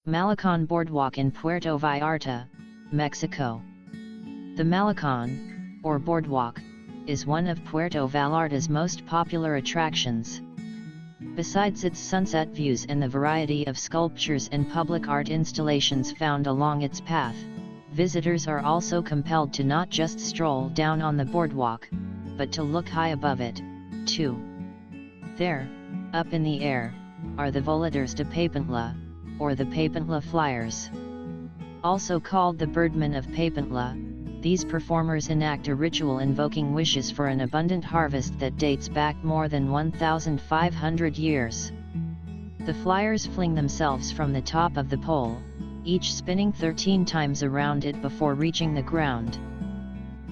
Malecón Boardwalk in Puerto Vallarta, Mexico. The Malecon, or Boardwalk, is one of Puerto Vallarta's most popular attractions. Besides its sunset views and the variety of sculptures and public art installations found along its path, visitors are also compelled to not just stroll down on the boardwalk, but to look high above it, too. There, up in the air, are the Voladores de Papantla, or the Papantla Flyers. Also called the Birdmen of Papantla, these performers enact a ritual invoking wishes for an abundant harvest that dates back more than 1,500 years. The flyers fling themselves from the top of the pole, each spinning 13 times around it before reaching the ground.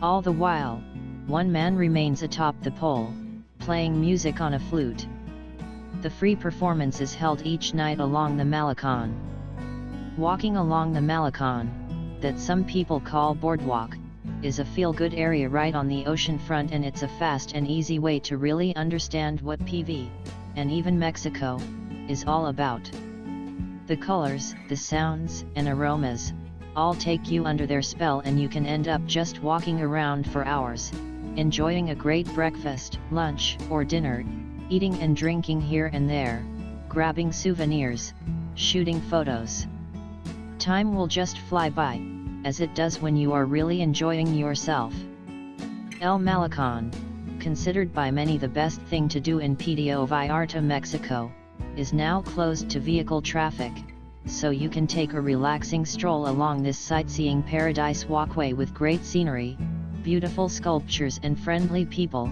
All the while, one man remains atop the pole, playing music on a flute. The free performance is held each night along the Malecon. Walking along the Malecon, that some people call boardwalk, is a feel-good area right on the oceanfront, and it's a fast and easy way to really understand what PV, and even Mexico, is all about. The colors, the sounds, and aromas, all take you under their spell, and you can end up just walking around for hours, enjoying a great breakfast, lunch, or dinner, eating and drinking here and there, grabbing souvenirs, shooting photos. Time will just fly by, as it does when you are really enjoying yourself. El Malecon, considered by many the best thing to do in Puerto Vallarta, Mexico, is now closed to vehicle traffic, so you can take a relaxing stroll along this sightseeing paradise walkway with great scenery, beautiful sculptures and friendly people,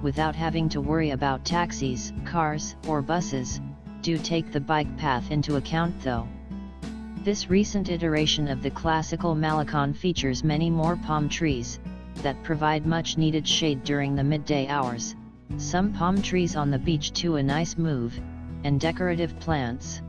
without having to worry about taxis, cars, or buses. Do take the bike path into account though. This recent iteration of the classical Malecon features many more palm trees, that provide much needed shade during the midday hours, some palm trees on the beach too, a nice move, and decorative plants.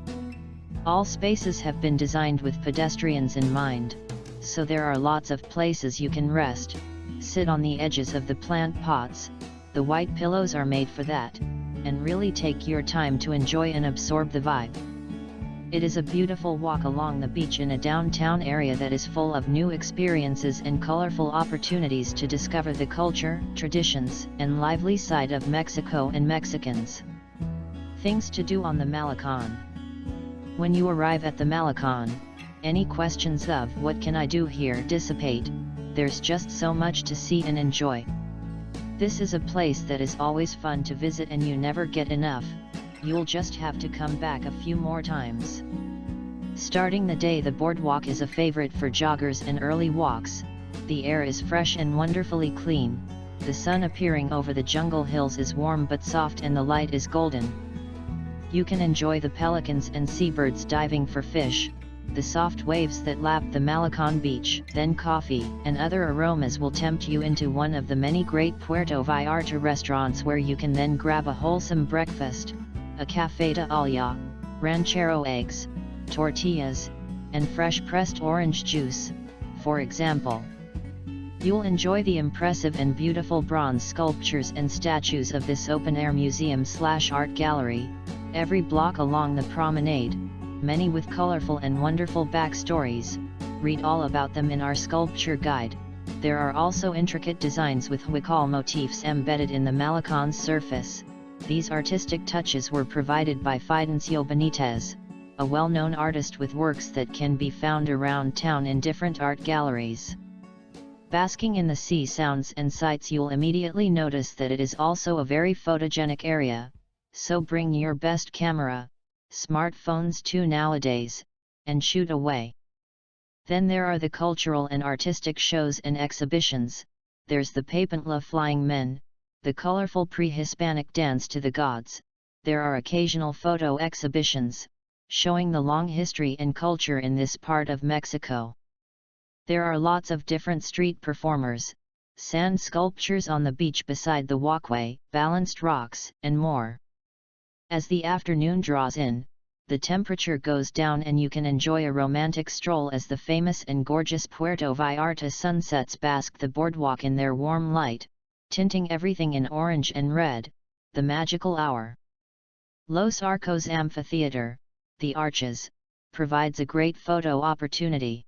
All spaces have been designed with pedestrians in mind, so there are lots of places you can rest, sit on the edges of the plant pots, the white pillows are made for that, and really take your time to enjoy and absorb the vibe. It is a beautiful walk along the beach in a downtown area that is full of new experiences and colorful opportunities to discover the culture, traditions, and lively side of Mexico and Mexicans. Things to do on the Malecon. When you arrive at the Malecon, any questions of "what can I do here" dissipate. There's just so much to see and enjoy. This is a place that is always fun to visit and you never get enough. You'll just have to come back a few more times. Starting the day, the boardwalk is a favorite for joggers and early walks. The air is fresh and wonderfully clean. The sun appearing over the jungle hills is warm but soft and the light is golden. You can enjoy the pelicans and seabirds diving for fish, the soft waves that lap the Malecon beach, then coffee and other aromas will tempt you into one of the many great Puerto Vallarta restaurants where you can then grab a wholesome breakfast, a café de olla, ranchero eggs, tortillas, and fresh pressed orange juice, for example. You'll enjoy the impressive and beautiful bronze sculptures and statues of this open-air museum/art gallery, every block along the promenade, many with colorful and wonderful backstories. Read all about them in our sculpture guide. There are also intricate designs with huical motifs embedded in the Malecon's surface. These artistic touches were provided by Fidencio Benitez, a well-known artist with works that can be found around town in different art galleries. Basking in the sea sounds and sights, you'll immediately notice that it is also a very photogenic area, so bring your best camera, smartphones too nowadays, and shoot away. Then there are the cultural and artistic shows and exhibitions. There's the Papantla Flying Men, the colorful pre-Hispanic dance to the gods. There are occasional photo exhibitions, showing the long history and culture in this part of Mexico. There are lots of different street performers, sand sculptures on the beach beside the walkway, balanced rocks, and more. As the afternoon draws in, the temperature goes down and you can enjoy a romantic stroll as the famous and gorgeous Puerto Vallarta sunsets bask the boardwalk in their warm light, tinting everything in orange and red. The magical hour. Los Arcos Amphitheater, the Arches, provides a great photo opportunity.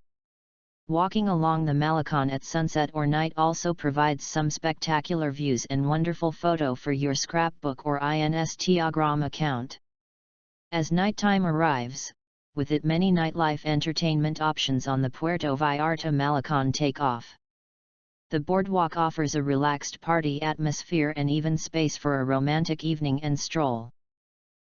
Walking along the Malecon at sunset or night also provides some spectacular views and wonderful photo for your scrapbook or Instagram account. As nighttime arrives, with it many nightlife entertainment options on the Puerto Vallarta Malecon takeoff. The boardwalk offers a relaxed party atmosphere and even space for a romantic evening and stroll.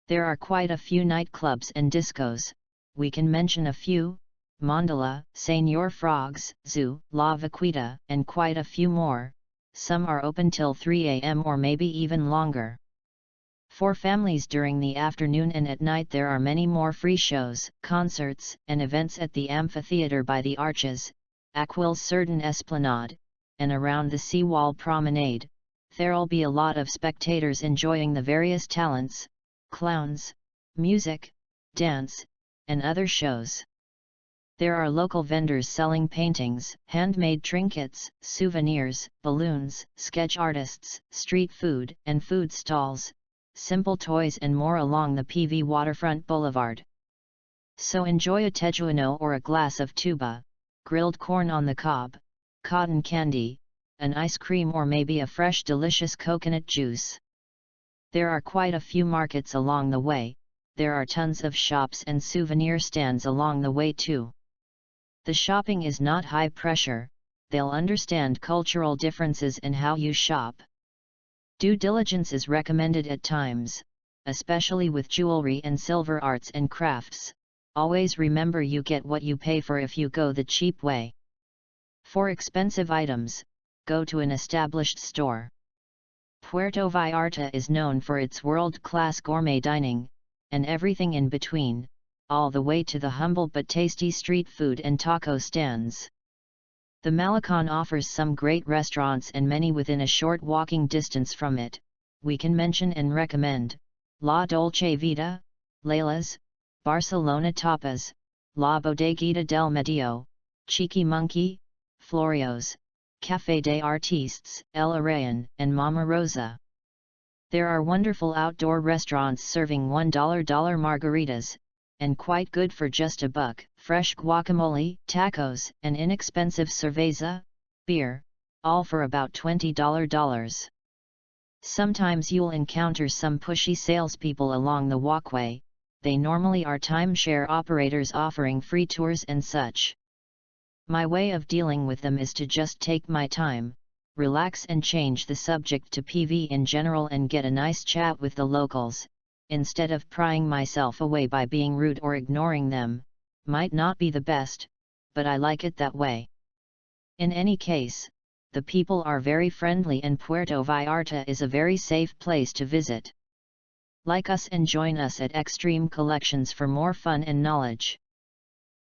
There are quite a few nightclubs and discos. We can mention a few: Mandala, Señor Frogs, Zoo, La Vaquita, and quite a few more. Some are open till 3 a.m. or maybe even longer. For families during the afternoon and at night there are many more free shows, concerts, and events at the amphitheater by the Arches, Aquil's Certain Esplanade, and around the seawall promenade. There'll be a lot of spectators enjoying the various talents, clowns, music, dance, and other shows. There are local vendors selling paintings, handmade trinkets, souvenirs, balloons, sketch artists, street food and food stalls, simple toys and more along the PV waterfront boulevard. So enjoy a tejuino or a glass of tuba, grilled corn on the cob, cotton candy, an ice cream or maybe a fresh delicious coconut juice. There are quite a few markets along the way. There are tons of shops and souvenir stands along the way too. The shopping is not high pressure, they'll understand cultural differences and how you shop. Due diligence is recommended at times, especially with jewelry and silver arts and crafts. Always remember you get what you pay for if you go the cheap way. For expensive items, go to an established store. Puerto Vallarta is known for its world-class gourmet dining, and everything in between, all the way to the humble but tasty street food and taco stands. The Malecon offers some great restaurants and many within a short walking distance from it. We can mention and recommend La Dolce Vita, Leila's, Barcelona Tapas, La Bodeguita del Medio, Cheeky Monkey, Florio's, Café de Artistes, El Arayan, and Mama Rosa. There are wonderful outdoor restaurants serving $1 margaritas, and quite good for just $1, fresh guacamole, tacos, and inexpensive cerveza, beer, all for about $20. Sometimes you'll encounter some pushy salespeople along the walkway. They normally are timeshare operators offering free tours and such. My way of dealing with them is to just take my time, relax and change the subject to PV in general and get a nice chat with the locals, instead of prying myself away by being rude or ignoring them. Might not be the best, but I like it that way. In any case, the people are very friendly and Puerto Vallarta is a very safe place to visit. Like us and join us at Extreme Collections for more fun and knowledge.